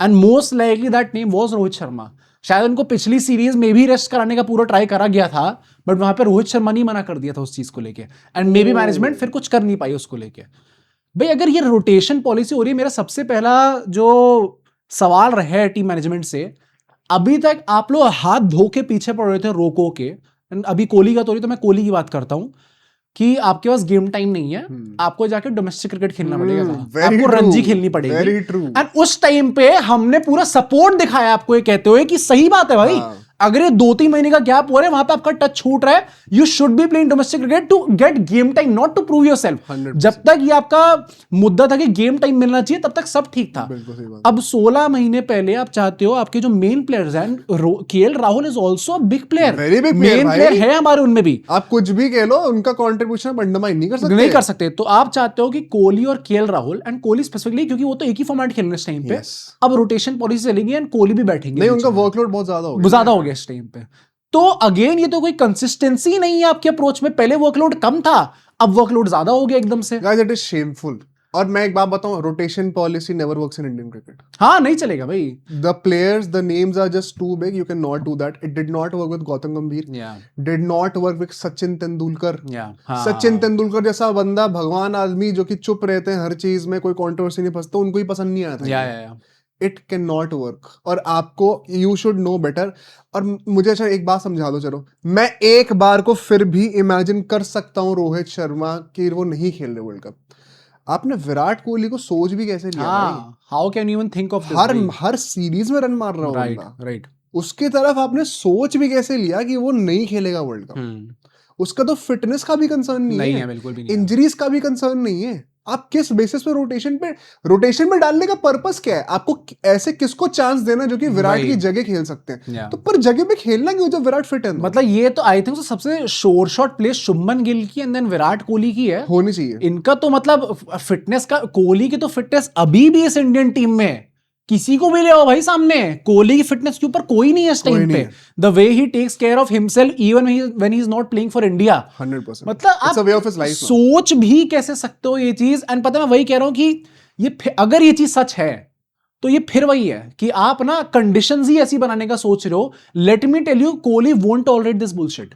and most likely that name was Rohit Sharma. शायद उनको पिछली सीरीज में भी रेस्ट कराने का पूरा ट्राई करा गया था, बट वहां पे रोहित शर्मा ने मना कर दिया था उस चीज को लेके, एंड मे बी मैनेजमेंट फिर कुछ कर नहीं पाई उसको लेके। भाई अगर ये रोटेशन पॉलिसी हो रही है, मेरा सबसे पहला जो सवाल रहा है टीम मैनेजमेंट से, अभी तक आप लोग हाथ धो के पीछे पड़ रहे थे रोको के, अभी कोहली का तो मैं कोहली की बात करता हूं कि आपके पास गेम टाइम नहीं है, आपको जाके डोमेस्टिक क्रिकेट खेलना पड़ेगा, आपको रणजी खेलनी पड़ेगी, एंड उस टाइम पे हमने पूरा सपोर्ट दिखाया आपको ये कहते हुए कि सही बात है भाई, अगर ये 2-3 महीने का गैप हो रहा है, वहां पे आपका टच छूट रहा है, you should be playing domestic cricket to get game time, not to prove yourself. जब तक ये आपका मुद्दा था कि गेम टाइम मिलना चाहिए, तब तक सब ठीक था। अब 16 महीने पहले आप चाहते हो आपके जो मेन प्लेयर्स हैं, KL Rahul is also big player, main player है हमारे, उनमें भी आप कुछ भी कह लो, उनका कॉन्ट्रीब्यूशन अंडरमाइन नहीं कर सकते। तो आप चाहते हो कि कोहली और KL Rahul, and Kohli specifically क्योंकि वो तो एक ही फॉर्मेट खेलने इस टाइम पे, अब रोटेशन पॉलिसी चलेगी एंड कोहली भी बैठेंगे, नहीं उनका वर्कलोड बहुत ज्यादा हो गया इस टाइम पे। तो अगेन ये तो कोई कंसिस्टेंसी नहीं है आपके अप्रोच में, पहले वर्कलोड कम था, अब वर्कलोड ज्यादा हो गया एकदम से। Guys it is shameful. और मैं एक बात बताऊं, rotation policy never works in Indian cricket. हाँ, नहीं चलेगा भाई। The players, the names are just too big, you can not do that. It did not work with Gautam Gambhir, did not work with Sachin Tendulkar. Sachin Tendulkar जैसा बंदा, भगवान आदमी, जो कि चुप रहते हैं हर चीज में, कोई कंट्रोवर्सी नहीं फंसता, उनको ही पसंद नहीं आता। इट कैन नॉट वर्क, और आपको यू शुड नो बेटर। और मुझे अच्छा एक बात समझा दो, चलो मैं एक बार को फिर भी इमेजिन कर सकता हूँ रोहित शर्मा कि वो नहीं खेल रहे वर्ल्ड कप। आपने विराट कोहली को सोच भी कैसे लिया भाई? How can you even think of this? Her series में रन मार रहा राइट होगा, राइट। उसकी तरफ आपने सोच भी कैसे लिया कि वो नहीं खेलेगा वर्ल्ड कप? उसका तो फिटनेस का भी कंसर्न नहीं है, बिल्कुल भी नहीं है। इंजरीज का भी कंसर्न नहीं है। आप किस बेसिस पे रोटेशन पे डालने का पर्पस क्या है? आपको ऐसे किसको चांस देना जो कि विराट की जगह खेल सकते हैं? तो पर जगह पे खेलना क्यों जब विराट फिट है? मतलब ये तो आई थिंक सबसे शोर शॉट प्लेस शुभमन गिल की एंड देन विराट कोहली की है, होनी चाहिए। इनका तो मतलब फिटनेस का, कोहली की तो फिटनेस अभी भी इस इंडियन टीम में किसी को भी ले आओ भाई सामने, कोहली की फिटनेस के ऊपर कोई नहीं है इस टाइम पे। The way he takes care of himself even when he is not playing for India, 100%। मतलब आप सोच भी कैसे सकते हो ये चीज? एंड पता है मैं वही कह रहा हूं कि ये अगर ये चीज सच है तो ये फिर वही है कि आप ना कंडीशंस ही ऐसी बनाने का सोच रहे हो। Let me tell you, Kohli won't tolerate this bullshit.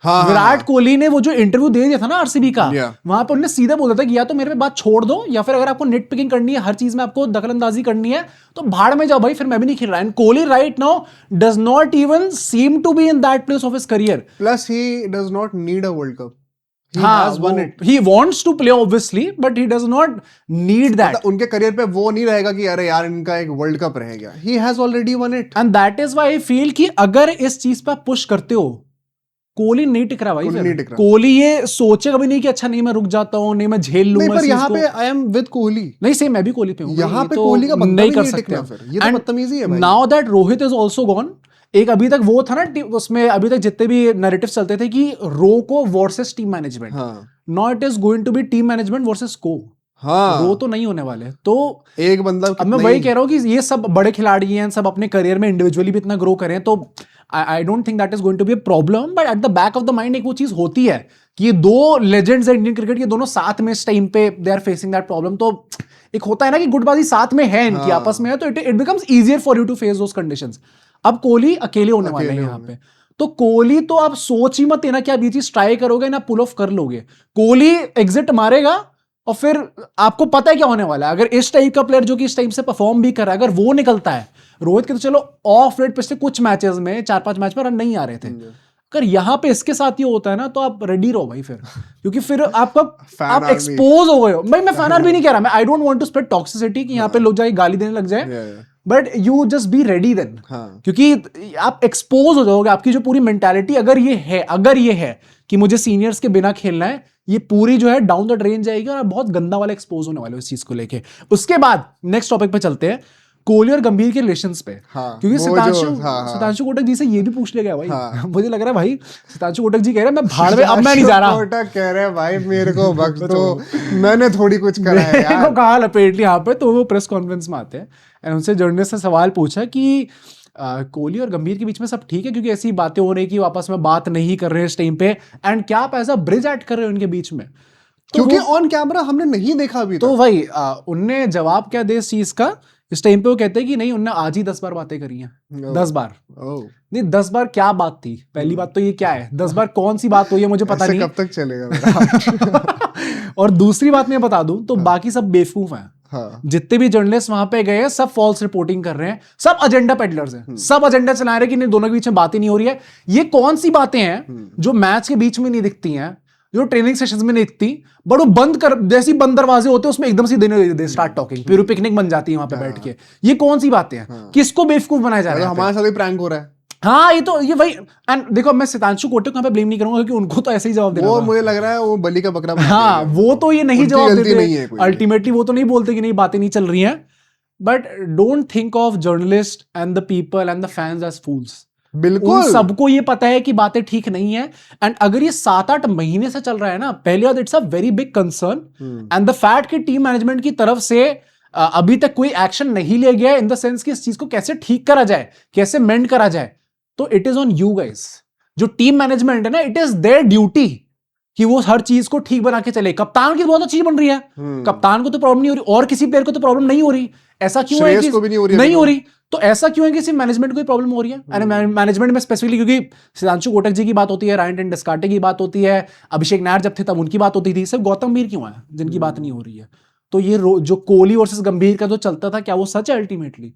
Virat Kohli ने वो जो इंटरव्यू दे दिया था ना आरसीबी का, वहां पर उन्होंने सीधा बोला था कि या तो मेरे पे बात छोड़ दो, या फिर अगर आपको नेट पिकिंग करनी है, हर चीज में आपको दखलंदाजी करनी है, तो भाड़ में जाओ भाई, फिर मैं भी नहीं खेल रहा। And Kohli right now does not even seem to be in that place of his career. Plus he does not need a world cup. He wants to play obviously, but he does not need that. उनके career पे वो नहीं रहेगा कि अरे यार इनका एक वर्ल्ड कप रह गया। He has already won it. And that is why I feel कि अगर इस चीज पे पुश करते हो, कोहली नहीं टिक रहा भाई। कोहली ये सोचेगा भी नहीं कि अच्छा नहीं मैं रुक जाता हूँ, नहीं मैं झेल लूंगा। पर यहाँ पे आई एम विद कोहली। नहीं सेम मैं भी कोहली पे हूँ। यहाँ पे कोहली का बंदा नहीं कर सकते फिर, ये तो बदतमीजी है भाई। Now that Rohit is also gone, एक अभी तक वो था ना उसमें, अभी तक जितने भी नैरेटिव चलते थे कि Ro Ko versus team management, now it is going to be team management versus Ko. Ro तो नहीं होने वाले। तो एक बंदा, अब मैं वही कह रहा हूँ कि ये सब बड़े खिलाड़ी हैं, सब अपने करियर में इंडिविजुअली भी इतना ग्रो करें, तो I don't think that is going to be a problem. But at the back of the mind एक वो चीज होती है कि ये दो लेजेंड्स हैं इंडियन क्रिकेट के, दोनों साथ में इस टाइम पे they are facing that problem. तो एक होता है ना कि गुटबाजी साथ में है इनकी, आपस में है, तो it becomes easier for you to face those conditions. अब कोहली अकेले होने वाले हैं यहाँ पे, तो कोहली तो आप सोच ही मत लेना कि आप ये चीज ट्राई करोगे ना पुल ऑफ कर लोगे। कोहली एग्जिट मारेगा और फिर आपको पता है क्या होने वाला है। अगर इस टाइप का प्लेयर जो कि इस टाइप से परफॉर्म भी कर रहा है, अगर वो निकलता है, रोहित के तो चलो ऑफ रेट पिछले कुछ मैचेस में 4-5 मैच में रन नहीं आ रहे थे, अगर यहाँ पे इसके साथ ये होता है ना, तो आप रेडी रहो भाई फिर, क्योंकि फिर आप एक्सपोज हो गए हो। भाई मैं फैन आर्मी नहीं कह रहा, मैं I don't want to spread toxicity कि यहाँ पे लोग जाके गाली देने लग जाए, but you just be ready then, क्योंकि आप एक्सपोज हो जाओगे। आपकी जो पूरी मेंटालिटी अगर ये है कि मुझे सीनियर्स के बिना खेलना है, ये पूरी जो है डाउन द ड्रेन जाएगी और बहुत गंदा वाला एक्सपोज होने वाले हो इस चीज को लेके। उसके बाद नेक्स्ट टॉपिक पे चलते हैं, कोहली और गंभीर के रिलेशंस पे। क्योंकि सितांशु कोटक जी से ये भी पूछ लिया गया भाई। मुझे लग रहा है भाई सितांशु कोटक जी कह रहे हैं मैं भाड़ में, अब मैं नहीं जा रहा। कोटक कह रहे हैं भाई मेरे को बख्श दो, मैंने थोड़ी कुछ करा है यार। को कहा लपेट लिया यहाँ पे। तो वो प्रेस कॉन्फ्रेंस में आते हैं एंड उनसे जर्नलिस्ट ने सवाल पूछा कि कोहली और गंभीर के बीच में सब ठीक है, क्योंकि ऐसी बातें हो रही कि वो आपस में बात नहीं कर रहे इस टाइम पे, एंड क्या आप एज अ ब्रिज ऐड कर रहे हो उनके बीच में? क्योंकि ऑन कैमरा हमने नहीं देखा अभी। तो भाई उनने जवाब क्या दिया इस चीज का? इस टाइम पे वो कहते हैं कि नहीं, उनने आज ही 10 बार बातें करी हैं। 10 बार नहीं, 10 बार क्या बात थी? पहली बात तो ये क्या है, 10 बार कौन सी बात हुई है मुझे पता नहीं, कब तक चलेगा। और दूसरी बात मैं बता दूं तो बाकी सब बेवकूफ हैं। जितने भी जर्नलिस्ट वहां पे गए हैं सब फॉल्स रिपोर्टिंग कर रहे हैं, सब एजेंडा पेडलर्स हैं, सब एजेंडा चला रहे हैं कि नहीं दोनों के बीच में बात ही नहीं हो रही है। ये कौन सी बातें हैं जो मैच के बीच में नहीं दिखती हैं, जो ट्रेनिंग सेशंस में नहीं दिखती, बट वो बंद कर जैसी बंद दरवाजे होते हैं उसमें एकदम से देने स्टार्ट टॉकिंग, फिर पिकनिक बन जाती है वहां पे बैठ के। ये कौन सी बातें हैं? किसको बेवकूफ बनाया जा रहा है? हमारे साथ भी प्रैंक हो रहा है। हाँ ये वही। एंड देखो मैं सितांशु कोटक को ब्लेम नहीं करूंगा क्योंकि उनको तो ऐसे ही जवाब देना, वो मुझे लग रहा है वो बलि का बकरा। हाँ वो तो ये नहीं जवाब देते, अल्टीमेटली वो तो नहीं बोलते कि नहीं बातें नहीं चल रही हैं। But don't think of journalist and the people and the fans as fools. बिल्कुल सबको ये पता है कि बातें ठीक नहीं है। एंड अगर ये 7-8 महीने से चल रहा है ना, पहली बात it's a very big concern. And the fact कि टीम मैनेजमेंट की तरफ से अभी तक कोई एक्शन नहीं लिया गया इन द सेंस कि इस चीज को कैसे ठीक करा जाए, कैसे मेंड करा जाए, तो it is on you guys. जो टीम मैनेजमेंट है ना, इट इज देयर ड्यूटी कि वो हर चीज को ठीक बना के चले। कप्तान की बहुत अच्छी चीज बन रही है, कप्तान को तो प्रॉब्लम नहीं हो रही और किसी प्लेयर को तो प्रॉब्लम नहीं हो रही। ऐसा क्यों है कि नहीं हो रही? तो ऐसा क्यों है कि सिर्फ मैनेजमेंट को ही प्रॉब्लम हो रही है? मैनेजमेंट में स्पेसिफिकली क्योंकि सितांशु कोटक जी की बात होती है, रायन डिस्कार्टे की बात होती है, अभिषेक नायर जब थे तब उनकी बात होती थी, सिर्फ गौतम गंभीर क्यों है जिनकी बात नहीं हो रही है? तो ये जो कोहली वर्सेस गंभीर का जो चलता था, क्या वो सच है अल्टीमेटली?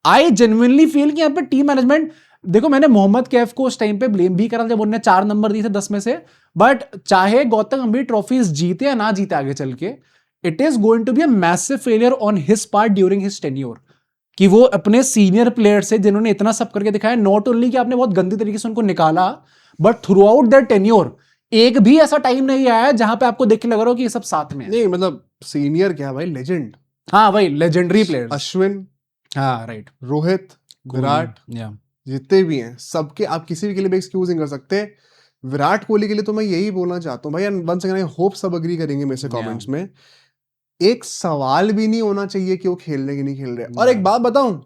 आई जेन्युइनली फील कि यहाँ पे टीम मैनेजमेंट, देखो मैंने मोहम्मद कैफ को उस टाइम पे ब्लेम भी करा जब उन्होंने 4 नंबर दिए थे 10 में से, बट चाहे गौतम गंभीर ट्रॉफीज जीते या ना जीते आगे चल के, it is going to be a massive failure on his part during his tenure, कि वो अपने सीनियर प्लेयर से जिन्होंने इतना सब करके दिखाया, नॉट ओनली कि आपने बहुत गंदी तरीके से उनको निकाला, but throughout their tenure एक भी ऐसा टाइम नहीं आया जहां पे आपको देख के लग रहा हो कि ये सब साथ में है। नहीं मतलब सीनियर क्या भाई, लेजेंड। हाँ भाई, लेजेंडरी प्लेयर्स। अश्विन, हाँ राइट, रोहित, विराट, या जितने भी हैं सबके, आप किसी भी के लिए भी एक्सक्यूज नहीं कर सकते। विराट कोहली के लिए तो मैं यही बोलना चाहता हूँ भाई, वंस अगेन आई होप सब अग्री करेंगे मेरे से कमेंट्स में, एक सवाल भी नहीं होना चाहिए कि वो खेल रहे कि नहीं खेल रहे। और एक बात बताऊं,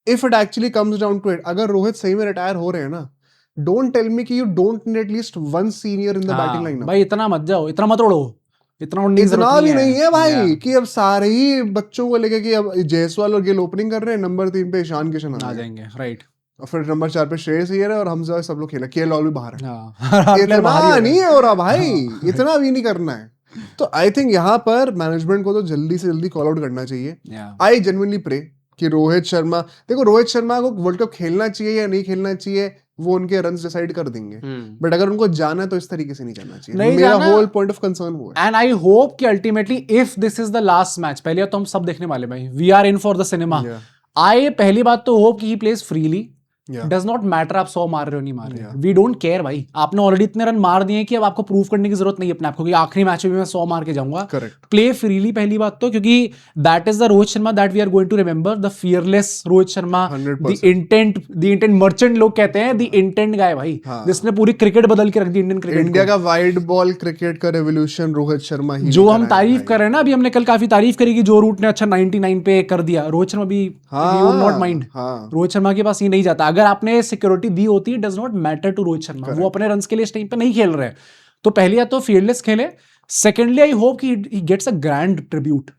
if it actually comes down to it, अगर रोहित सही में रिटायर हो रहे हैं ना, डोंट टेल मी कि you don't need at least one senior in the batting lineup. भाई इतना मत जाओ, इतना मत उड़ो, इतना उड़ने की इतना जरूरत भी नहीं है भाई Yeah. कि अब सारे ही बच्चों को लेके कि अब जायसवाल और गिल ओपनिंग कर रहे हैं, नंबर 3 पे ईशान किशन आ आ गए, जाएंगे, राइट। और फिर नंबर 4 पे श्रेयस अय्यर है, और हम सब लोग खेला, केएल राहुल भी बाहर है। हाँ इतना नहीं हो रहा भाई, इतना भी नहीं करना है। तो आई थिंक यहाँ पर मैनेजमेंट को तो जल्दी से जल्दी कॉल आउट करना चाहिए। आई जेन्युइनली प्रे कि रोहित शर्मा, देखो रोहित शर्मा को वर्ल्ड कप खेलना चाहिए या नहीं खेलना चाहिए वो उनके रन्स डिसाइड कर देंगे, बट अगर उनको जाना है तो इस तरीके से नहीं जाना चाहिए। मेरा होल पॉइंट ऑफ कंसर्न वो है। एंड आई होप कि ultimately if this is the last match, पहले तो हम सब देखने वाले भाई, we are in for the cinema. I पहली बात तो होप कि he plays freely, does not matter आप 100 मार रहे हो नहीं मार रहे, वी डोंट केयर भाई, आपने ऑलरेडी इतने रन मार दिए कि अब आपको प्रूव करने की जरूरत नहीं है अपने आपको कि आखिरी मैच में मैं 100 मार के जाऊंगा। प्ले फ्रीली पहली बात तो, क्योंकि that is the Rohit Sharma that we are going to remember, the fearless Rohit Sharma, the intent merchant लोग कहते हैं, द इंटेंट गाय भाई, जिसने पूरी क्रिकेट बदल के रख दी इंडियन क्रिकेट। इंडिया का वाइड बॉल क्रिकेट का रेवोल्यूशन रोहित शर्मा ही, जो हम तारीफ कर रहे हैं ना, अभी हमने कल काफी तारीफ करी कि जो रूट ने अच्छा 99 पे कर दिया, रोहित शर्मा भी नॉट माइंड, रोहित शर्मा के पास ये नहीं जाता। अगर आपने सिक्योरिटी दी होती है, does not matter to Rohit Sharma, वो अपने रन्स के लिए इस टाइम पे नहीं खेल रहे हैं। तो पहली बात तो फील्डलेस खेले, सेकेंडली आई होप कि he gets a grand tribute,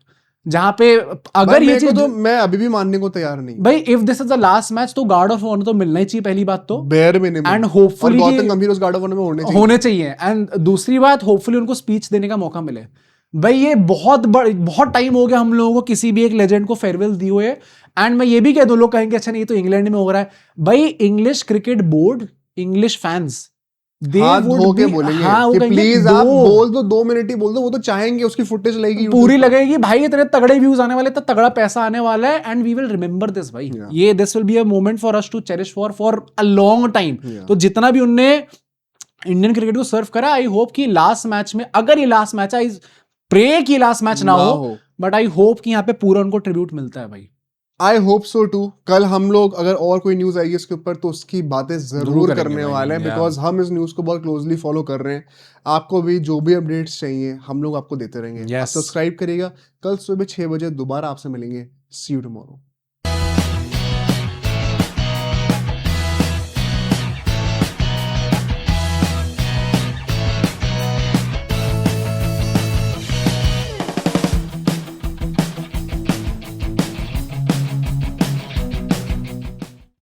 जहां पे अगर ये चीज, तो मैं अभी भी मानने को तैयार नहीं भाई if this is the last match तो गार्ड ऑफ ऑनर तो मिलना ही चाहिए पहली बात तो, bare minimum, and hopefully Gautam गंभीर उस गार्ड ऑफ ऑनर में होने चाहिए। एंड दूसरी बात, होपफुली उनको स्पीच देने का मौका मिले। भाई ये बहुत टाइम हो गया हम लोगों को किसी भी एक लेजेंड को फेयरवेल दी हुए। एंड मैं ये भी कह दूं, लोग कहेंगे अच्छा नहीं तो इंग्लैंड में हो रहा है, भाई English cricket board, English fans हाथ धो के बोलेंगे कि प्लीज आप बोल दो, 2 मिनट ही बोल दो, वो तो चाहेंगे, उसकी फुटेज लगेगी पूरी लगेगी भाई, इतने तगड़े व्यूज आने वाले, इतना तगड़ा पैसा आने वाला है, and we will remember this भाई, ये this will be a moment for us to cherish for a long time. तो जितना भी उनने इंडियन क्रिकेट को सर्व करा, आई होप कि लास्ट मैच में, अगर ये लास्ट मैच, आई प्रे कि लास्ट मैच ना हो, बट आई होप कि यहाँ पे पूरा उनको ट्रिब्यूट मिलता है भाई। I hope so too. कल हम लोग अगर और कोई न्यूज आएगी इसके ऊपर तो उसकी बातें जरूर करने वाले हैं, बिकॉज हम इस न्यूज को बहुत क्लोजली फॉलो कर रहे हैं। आपको भी जो भी अपडेट्स चाहिए हम लोग आपको देते रहेंगे। सब्सक्राइब करिएगा। कल सुबह 6 बजे दोबारा आपसे मिलेंगे। सी यू टुमारो।